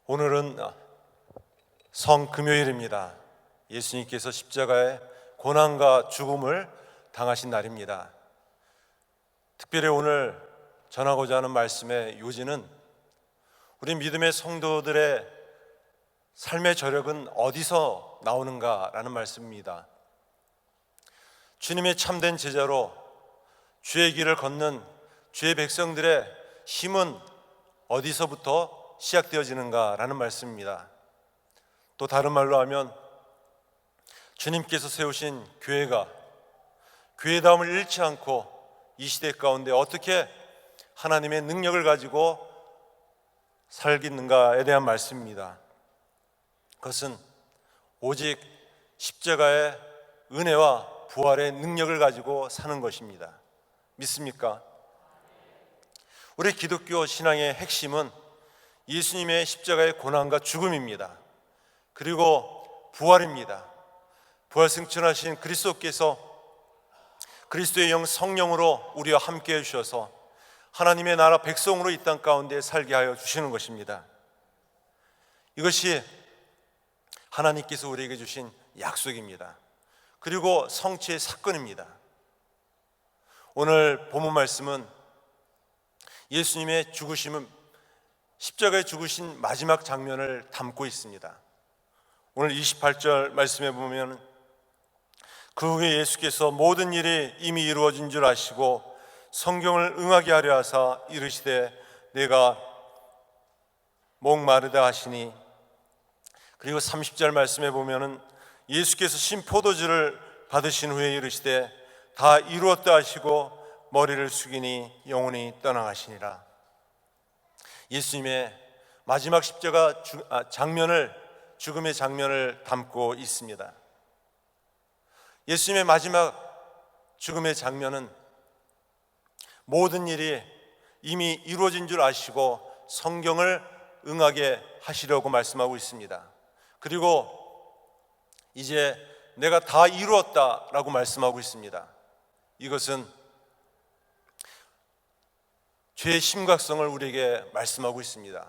오늘은 성금요일입니다. 예수님께서 십자가의 고난과 죽음을 당하신 날입니다. 특별히 오늘 전하고자 하는 말씀의 요지는 우리 믿음의 성도들의 삶의 저력은 어디서 나오는가라는 말씀입니다. 주님의 참된 제자로 주의 길을 걷는 주의 백성들의 힘은 어디서부터 시작되어지는가라는 말씀입니다. 또 다른 말로 하면 주님께서 세우신 교회가 교회다움을 잃지 않고 이 시대 가운데 어떻게 하나님의 능력을 가지고 살겠는가에 대한 말씀입니다. 그것은 오직 십자가의 은혜와 부활의 능력을 가지고 사는 것입니다. 믿습니까? 우리 기독교 신앙의 핵심은 예수님의 십자가의 고난과 죽음입니다. 그리고 부활입니다. 부활승천하신 그리스도께서 그리스도의 영 성령으로 우리와 함께 해주셔서 하나님의 나라 백성으로 이 땅 가운데 살게 하여 주시는 것입니다. 이것이 하나님께서 우리에게 주신 약속입니다. 그리고 성취의 사건입니다. 오늘 본문 말씀은 예수님의 죽으심은 십자가에 죽으신 마지막 장면을 담고 있습니다. 오늘 28절 말씀에 보면 그 후에 예수께서 모든 일이 이미 이루어진 줄 아시고 성경을 응하게 하려 하사 이르시되 내가 목마르다 하시니, 그리고 30절 말씀에 보면은 예수께서 신포도주를 받으신 후에 이르시되 다 이루었다 하시고 머리를 숙이니 영혼이 떠나가시니라. 예수님의 마지막 십자가 죽음의 장면을 담고 있습니다. 예수님의 마지막 죽음의 장면은 모든 일이 이미 이루어진 줄 아시고 성경을 응하게 하시려고 말씀하고 있습니다. 그리고 이제 내가 다 이루었다라고 말씀하고 있습니다. 이것은 죄의 심각성을 우리에게 말씀하고 있습니다.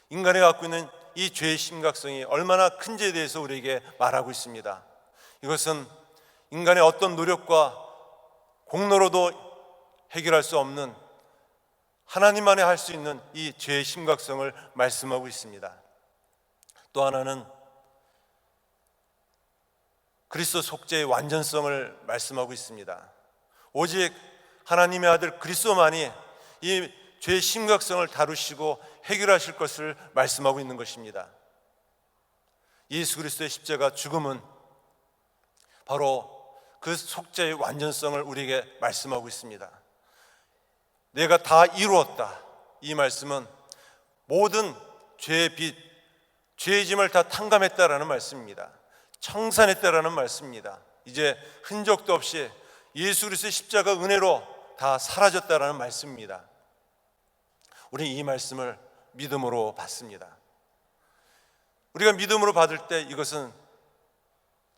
인간이 갖고 있는 이 죄의 심각성이 얼마나 큰지에 대해서 우리에게 말하고 있습니다. 이것은 인간의 어떤 노력과 공로로도 해결할 수 없는 하나님만이 할 수 있는 이 죄의 심각성을 말씀하고 있습니다. 또 하나는 그리스도 속죄의 완전성을 말씀하고 있습니다. 오직 하나님의 아들 그리스도만이 이 죄의 심각성을 다루시고 해결하실 것을 말씀하고 있는 것입니다. 예수 그리스도의 십자가 죽음은 바로 그 속죄의 완전성을 우리에게 말씀하고 있습니다. 내가 다 이루었다, 이 말씀은 모든 죄의 빚, 죄의 짐을 다 탕감했다라는 말씀입니다. 청산했다라는 말씀입니다. 이제 흔적도 없이 예수 그리스도의 십자가 은혜로 다 사라졌다라는 말씀입니다. 우리 이 말씀을 믿음으로 받습니다. 우리가 믿음으로 받을 때 이것은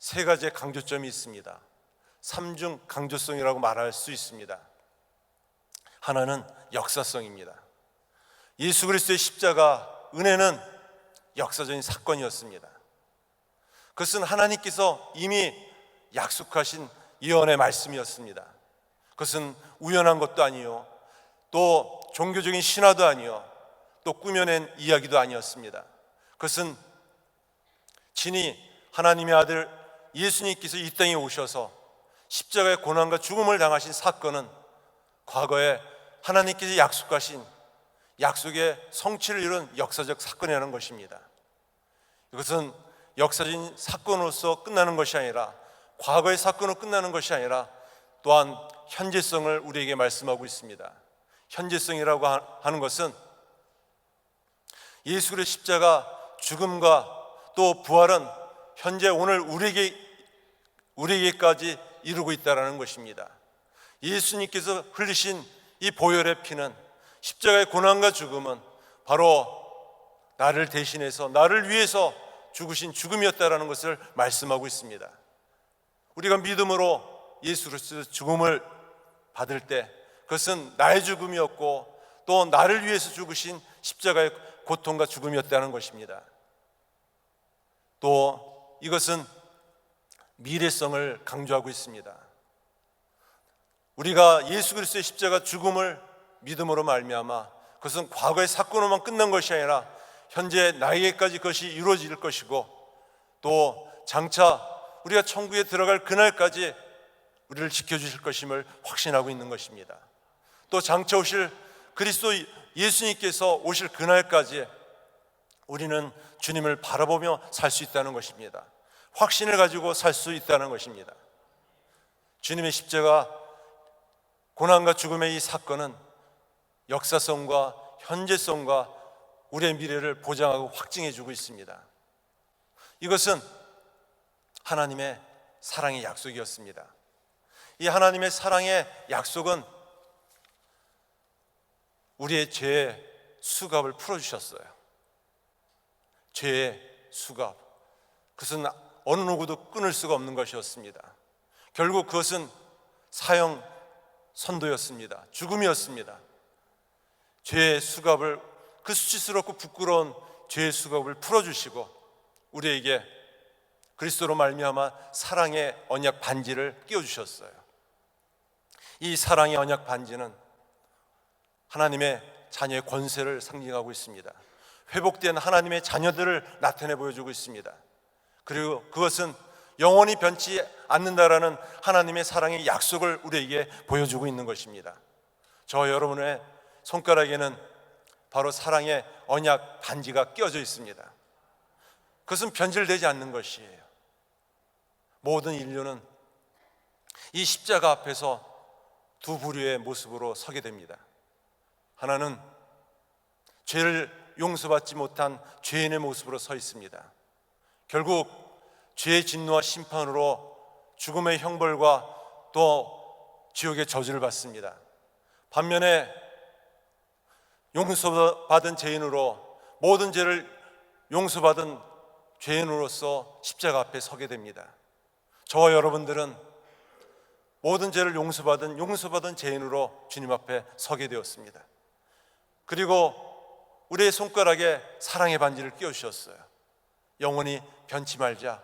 세 가지의 강조점이 있습니다. 삼중 강조성이라고 말할 수 있습니다. 하나는 역사성입니다. 예수 그리스도의 십자가 은혜는 역사적인 사건이었습니다. 그것은 하나님께서 이미 약속하신 예언의 말씀이었습니다. 그것은 우연한 것도 아니요, 또 종교적인 신화도 아니요, 또 꾸며낸 이야기도 아니었습니다. 그것은 친히 하나님의 아들 예수님께서 이 땅에 오셔서 십자가의 고난과 죽음을 당하신 사건은 과거에 하나님께서 약속하신 약속의 성취를 이룬 역사적 사건이라는 것입니다. 이것은 역사적인 사건으로서 끝나는 것이 아니라, 과거의 사건으로 끝나는 것이 아니라 또한 현재성을 우리에게 말씀하고 있습니다. 현재성이라고 하는 것은 예수 그리스도의 십자가 죽음과 또 부활은 현재 오늘 우리에게까지 이루고 있다는 것입니다. 예수님께서 흘리신 이 보혈의 피는, 십자가의 고난과 죽음은 바로 나를 대신해서 나를 위해서 죽으신 죽음이었다는 것을 말씀하고 있습니다. 우리가 믿음으로 예수 그리스도의 죽음을 받을 때 그것은 나의 죽음이었고 또 나를 위해서 죽으신 십자가의 고통과 죽음이었다는 것입니다. 또 이것은 미래성을 강조하고 있습니다. 우리가 예수 그리스도의 십자가 죽음을 믿음으로 말미암아 그것은 과거의 사건으로만 끝난 것이 아니라 현재 나에게까지 그것이 이루어질 것이고, 또 장차 우리가 천국에 들어갈 그날까지 우리를 지켜주실 것임을 확신하고 있는 것입니다. 또 장차 오실 그리스도 예수님께서 오실 그날까지 우리는 주님을 바라보며 살 수 있다는 것입니다. 확신을 가지고 살 수 있다는 것입니다. 주님의 십자가 고난과 죽음의 이 사건은 역사성과 현재성과 우리의 미래를 보장하고 확증해 주고 있습니다. 이것은 하나님의 사랑의 약속이었습니다. 이 하나님의 사랑의 약속은 우리의 죄의 수갑을 풀어주셨어요. 죄의 수갑, 그것은 어느 누구도 끊을 수가 없는 것이었습니다. 결국 그것은 사형 선도였습니다. 죽음이었습니다. 죄의 수갑을, 그 수치스럽고 부끄러운 죄의 수갑을 풀어주시고 우리에게 그리스도로 말미암아 사랑의 언약 반지를 끼워주셨어요. 이 사랑의 언약 반지는 하나님의 자녀의 권세를 상징하고 있습니다. 회복된 하나님의 자녀들을 나타내 보여주고 있습니다. 그리고 그것은 영원히 변치 않는다라는 하나님의 사랑의 약속을 우리에게 보여주고 있는 것입니다. 저와 여러분의 손가락에는 바로 사랑의 언약 반지가 끼워져 있습니다. 그것은 변질되지 않는 것이에요. 모든 인류는 이 십자가 앞에서 두 부류의 모습으로 서게 됩니다. 하나는 죄를 용서받지 못한 죄인의 모습으로 서 있습니다. 결국 죄의 진노와 심판으로 죽음의 형벌과 또 지옥의 저주를 받습니다. 반면에 용서받은 죄인으로, 모든 죄를 용서받은 죄인으로서 십자가 앞에 서게 됩니다. 저와 여러분들은 모든 죄를 용서받은 죄인으로 주님 앞에 서게 되었습니다. 그리고 우리의 손가락에 사랑의 반지를 끼워주셨어요. 영원히 변치 말자,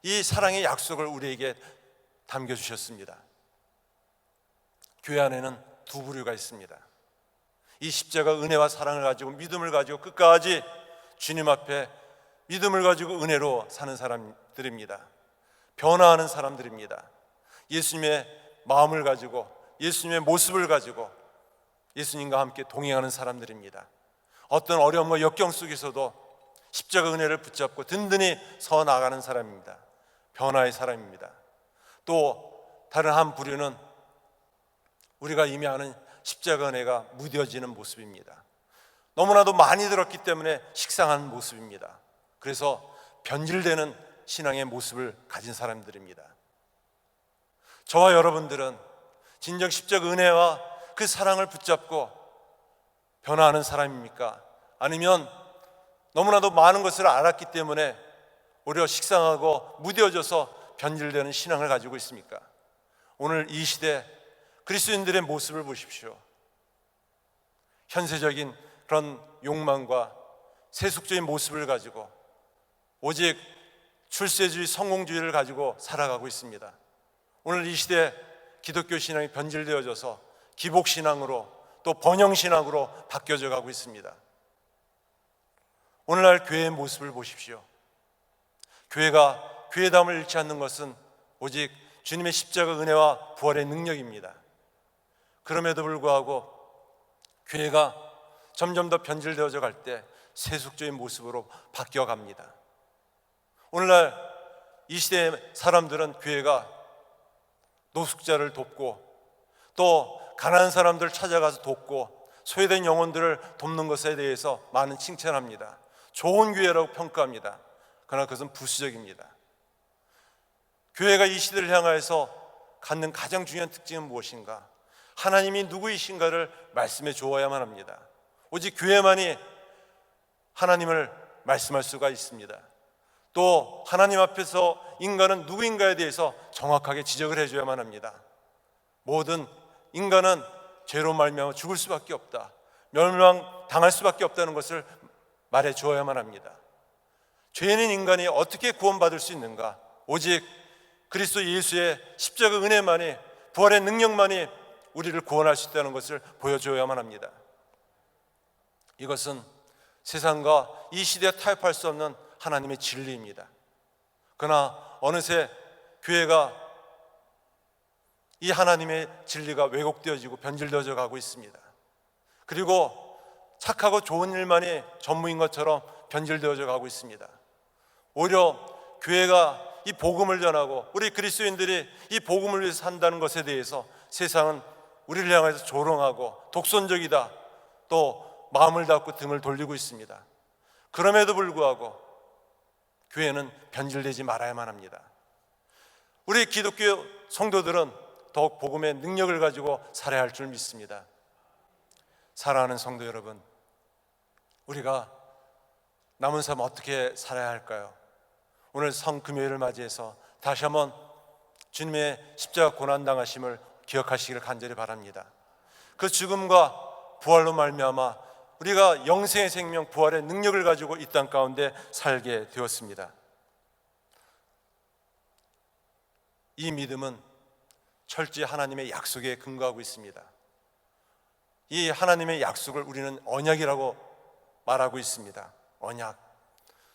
이 사랑의 약속을 우리에게 담겨주셨습니다. 교회 안에는 두 부류가 있습니다. 이 십자가 은혜와 사랑을 가지고, 믿음을 가지고 끝까지 주님 앞에 믿음을 가지고 은혜로 사는 사람들입니다. 변화하는 사람들입니다. 예수님의 마음을 가지고, 예수님의 모습을 가지고 예수님과 함께 동행하는 사람들입니다. 어떤 어려움과 역경 속에서도 십자가 은혜를 붙잡고 든든히 서 나가는 사람입니다. 변화의 사람입니다. 또 다른 한 부류는 우리가 이미 아는 십자가 은혜가 무뎌지는 모습입니다. 너무나도 많이 들었기 때문에 식상한 모습입니다. 그래서 변질되는 신앙의 모습을 가진 사람들입니다. 저와 여러분들은 진정 십자가 은혜와 그 사랑을 붙잡고 변화하는 사람입니까? 아니면 너무나도 많은 것을 알았기 때문에 오히려 식상하고 무뎌져서 변질되는 신앙을 가지고 있습니까? 오늘 이 시대 그리스도인들의 모습을 보십시오. 현세적인 그런 욕망과 세속적인 모습을 가지고 오직 출세주의, 성공주의를 가지고 살아가고 있습니다. 오늘 이 시대 기독교 신앙이 변질되어져서 기복신앙으로 또 번영신앙으로 바뀌어져 가고 있습니다. 오늘날 교회의 모습을 보십시오. 교회가 교회담을 잃지 않는 것은 오직 주님의 십자가 은혜와 부활의 능력입니다. 그럼에도 불구하고 교회가 점점 더 변질되어져 갈 때 세속적인 모습으로 바뀌어 갑니다. 오늘날 이 시대의 사람들은 교회가 노숙자를 돕고 또 가난한 사람들을 찾아가서 돕고 소외된 영혼들을 돕는 것에 대해서 많은 칭찬합니다. 좋은 교회라고 평가합니다. 그러나 그것은 부수적입니다. 교회가 이 시대를 향하여서 갖는 가장 중요한 특징은 무엇인가? 하나님이 누구이신가를 말씀해 주어야만 합니다. 오직 교회만이 하나님을 말씀할 수가 있습니다. 또 하나님 앞에서 인간은 누구인가에 대해서 정확하게 지적을 해줘야만 합니다. 모든 인간은 죄로 말미암아 죽을 수밖에 없다, 멸망당할 수밖에 없다는 것을 말해 주어야만 합니다. 죄인인 인간이 어떻게 구원받을 수 있는가? 오직 그리스도 예수의 십자가 은혜만이, 부활의 능력만이 우리를 구원할 수 있다는 것을 보여줘야만 합니다. 이것은 세상과 이 시대에 타협할 수 없는 하나님의 진리입니다. 그러나 어느새 교회가 이 하나님의 진리가 왜곡되어지고 변질되어져 가고 있습니다. 그리고 착하고 좋은 일만이 전부인 것처럼 변질되어져 가고 있습니다. 오히려 교회가 이 복음을 전하고 우리 그리스도인들이 이 복음을 위해서 산다는 것에 대해서 세상은 우리를 향해서 조롱하고 독선적이다, 또 마음을 닫고 등을 돌리고 있습니다. 그럼에도 불구하고 교회는 변질되지 말아야만 합니다. 우리 기독교 성도들은 더욱 복음의 능력을 가지고 살아야 할 줄 믿습니다. 사랑하는 성도 여러분, 우리가 남은 삶 어떻게 살아야 할까요? 오늘 성금요일을 맞이해서 다시 한번 주님의 십자가 고난당하심을 기억하시기를 간절히 바랍니다. 그 죽음과 부활로 말미암아 우리가 영생의 생명, 부활의 능력을 가지고 이 땅 가운데 살게 되었습니다. 이 믿음은 철저히 하나님의 약속에 근거하고 있습니다. 이 하나님의 약속을 우리는 언약이라고 말하고 있습니다. 언약.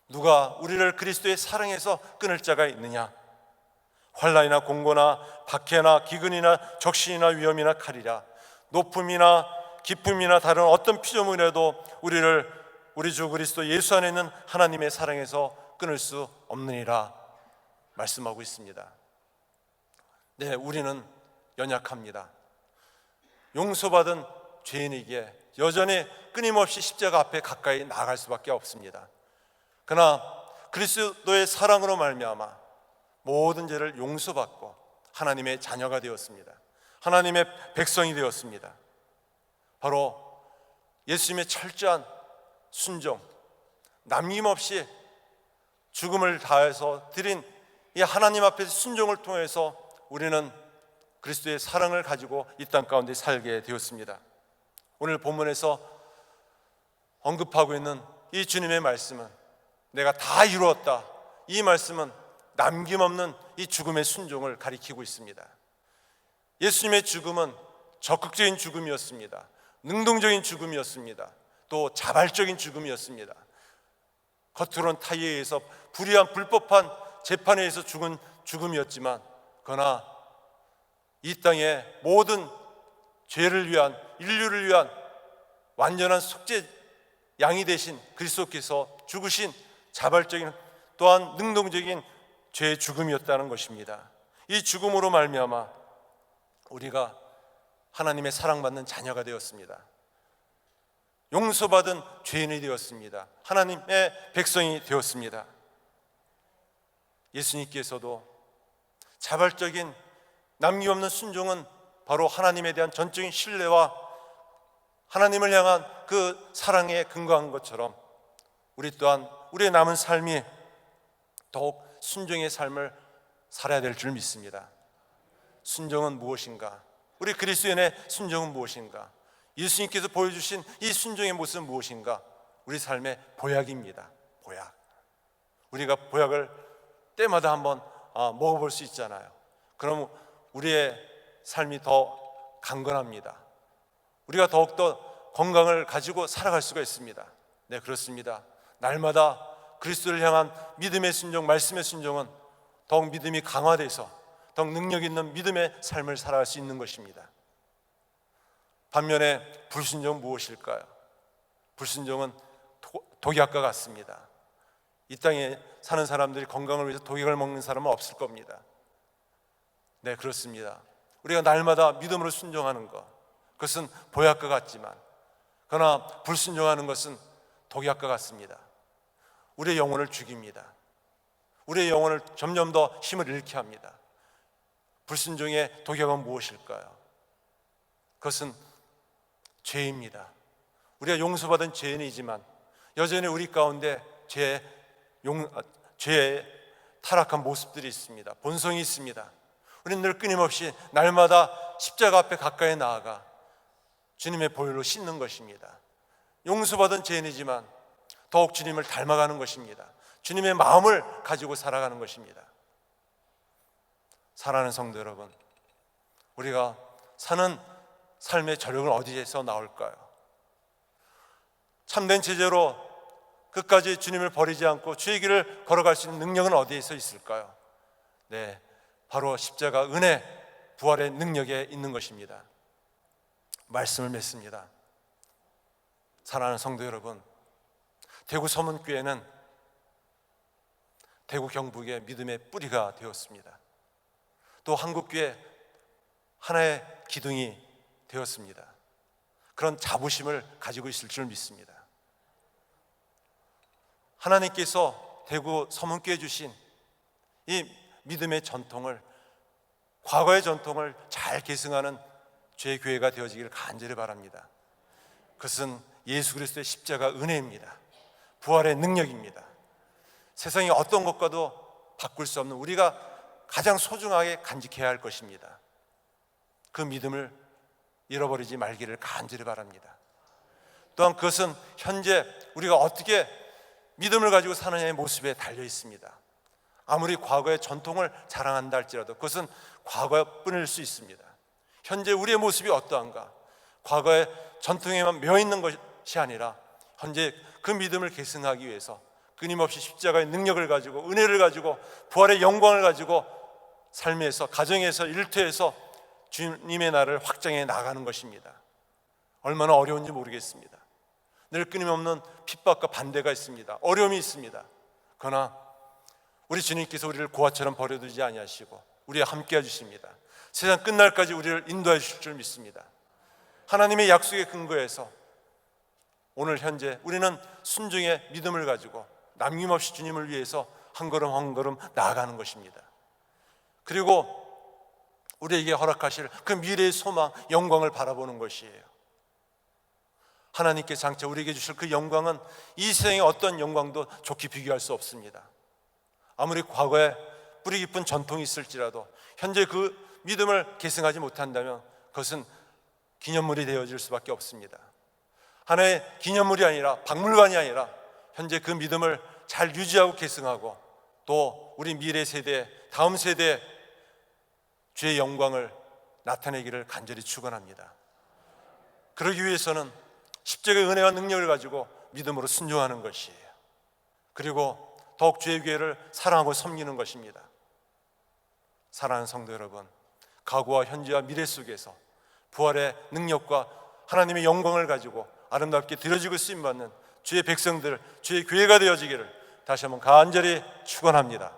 누가 우리를 그리스도의 사랑에서 끊을 자가 있느냐? 환난이나 공고나 박해나 기근이나 적신이나 위험이나 칼이라, 높음이나 기쁨이나 다른 어떤 피조물이라도 우리를 우리 주 그리스도 예수 안에 있는 하나님의 사랑에서 끊을 수 없느니라 말씀하고 있습니다. 네, 우리는 연약합니다. 용서받은 죄인에게 여전히 끊임없이 십자가 앞에 가까이 나아갈 수밖에 없습니다. 그러나 그리스도의 사랑으로 말미암아 모든 죄를 용서받고 하나님의 자녀가 되었습니다. 하나님의 백성이 되었습니다. 바로 예수님의 철저한 순종, 남김없이 죽음을 다해서 드린 이 하나님 앞에서 순종을 통해서 우리는 그리스도의 사랑을 가지고 이 땅 가운데 살게 되었습니다. 오늘 본문에서 언급하고 있는 이 주님의 말씀은 내가 다 이루었다, 이 말씀은 남김없는 이 죽음의 순종을 가리키고 있습니다. 예수님의 죽음은 적극적인 죽음이었습니다. 능동적인 죽음이었습니다. 또 자발적인 죽음이었습니다. 겉으로는 타의에 의해서 불의한 불법한 재판에 의해서 죽은 죽음이었지만, 그러나 이 땅의 모든 죄를 위한, 인류를 위한 완전한 속죄 양이 되신 그리스도께서 죽으신 자발적인 또한 능동적인 죄의 죽음이었다는 것입니다. 이 죽음으로 말미암아 우리가 하나님의 사랑받는 자녀가 되었습니다. 용서받은 죄인이 되었습니다. 하나님의 백성이 되었습니다. 예수님께서도 자발적인 남김없는 순종은 바로 하나님에 대한 전적인 신뢰와 하나님을 향한 그 사랑에 근거한 것처럼 우리 또한 우리의 남은 삶이 더욱 순종의 삶을 살아야 될 줄 믿습니다. 순종은 무엇인가? 우리 그리스도인의 순종은 무엇인가? 예수님께서 보여주신 이 순종의 모습은 무엇인가? 우리 삶의 보약입니다. 보약. 우리가 보약을 때마다 한번 먹어볼 수 있잖아요. 그럼 우리의 삶이 더 강건합니다. 우리가 더욱더 건강을 가지고 살아갈 수가 있습니다. 네, 그렇습니다. 날마다 그리스도를 향한 믿음의 순종, 말씀의 순종은 더욱 믿음이 강화돼서 더욱 능력 있는 믿음의 삶을 살아갈 수 있는 것입니다. 반면에 불순종은 무엇일까요? 불순종은 독약과 같습니다. 이 땅에 사는 사람들이 건강을 위해서 독약을 먹는 사람은 없을 겁니다. 네, 그렇습니다. 우리가 날마다 믿음으로 순종하는 것, 그것은 보약과 같지만, 그러나 불순종하는 것은 독약과 같습니다. 우리의 영혼을 죽입니다. 우리의 영혼을 점점 더 힘을 잃게 합니다. 불순종의 독약은 무엇일까요? 그것은 죄입니다. 우리가 용서받은 죄인이지만 여전히 우리 가운데 죄의 타락한 모습들이 있습니다. 본성이 있습니다. 우리는 늘 끊임없이 날마다 십자가 앞에 가까이 나아가 주님의 보혈로 씻는 것입니다. 용서받은 죄인이지만 더욱 주님을 닮아가는 것입니다. 주님의 마음을 가지고 살아가는 것입니다. 사랑하는 성도 여러분, 우리가 사는 삶의 저력은 어디에서 나올까요? 참된 제자로 끝까지 주님을 버리지 않고 주의 길을 걸어갈 수 있는 능력은 어디에서 있을까요? 네, 바로 십자가 은혜, 부활의 능력에 있는 것입니다. 말씀을 맺습니다. 사랑하는 성도 여러분, 대구 서문교회는 대구 경북의 믿음의 뿌리가 되었습니다. 또 한국교회 하나의 기둥이 되었습니다. 그런 자부심을 가지고 있을 줄 믿습니다. 하나님께서 대구 서문교회 주신 이 믿음의 전통을, 과거의 전통을 잘 계승하는 주의 교회가 되어지기를 간절히 바랍니다. 그것은 예수 그리스도의 십자가 은혜입니다. 부활의 능력입니다. 세상의 어떤 것과도 바꿀 수 없는, 우리가 가장 소중하게 간직해야 할 것입니다. 그 믿음을 잃어버리지 말기를 간절히 바랍니다. 또한 그것은 현재 우리가 어떻게 믿음을 가지고 사느냐의 모습에 달려 있습니다. 아무리 과거의 전통을 자랑한다 할지라도 그것은 과거뿐일 수 있습니다. 현재 우리의 모습이 어떠한가? 과거의 전통에만 매여 있는 것이 아니라 현재 그 믿음을 계승하기 위해서 끊임없이 십자가의 능력을 가지고, 은혜를 가지고, 부활의 영광을 가지고 삶에서, 가정에서, 일터에서 주님의 나라를 확장해 나가는 것입니다. 얼마나 어려운지 모르겠습니다. 늘 끊임없는 핍박과 반대가 있습니다. 어려움이 있습니다. 그러나 우리 주님께서 우리를 고아처럼 버려두지 아니하시고 우리와 함께 해주십니다. 세상 끝날까지 우리를 인도해 주실 줄 믿습니다. 하나님의 약속의 근거에서 오늘 현재 우리는 순종의 믿음을 가지고 남김없이 주님을 위해서 한 걸음 한 걸음 나아가는 것입니다. 그리고 우리에게 허락하실 그 미래의 소망, 영광을 바라보는 것이에요. 하나님께 장차 우리에게 주실 그 영광은 이 세상의 어떤 영광도 좋게 비교할 수 없습니다. 아무리 과거에 뿌리 깊은 전통이 있을지라도 현재 그 믿음을 계승하지 못한다면 그것은 기념물이 되어질 수밖에 없습니다. 하나의 기념물이 아니라, 박물관이 아니라 현재 그 믿음을 잘 유지하고 계승하고 또 우리 미래 세대, 다음 세대에 주의 영광을 나타내기를 간절히 축원합니다. 그러기 위해서는 십자가의 은혜와 능력을 가지고 믿음으로 순종하는 것이에요. 그리고 더욱 주의 교회를 사랑하고 섬기는 것입니다. 사랑하는 성도 여러분, 과거와 현재와 미래 속에서 부활의 능력과 하나님의 영광을 가지고 아름답게 드려지고 쓰임받는 주의 백성들, 주의 교회가 되어지기를 다시 한번 간절히 축원합니다.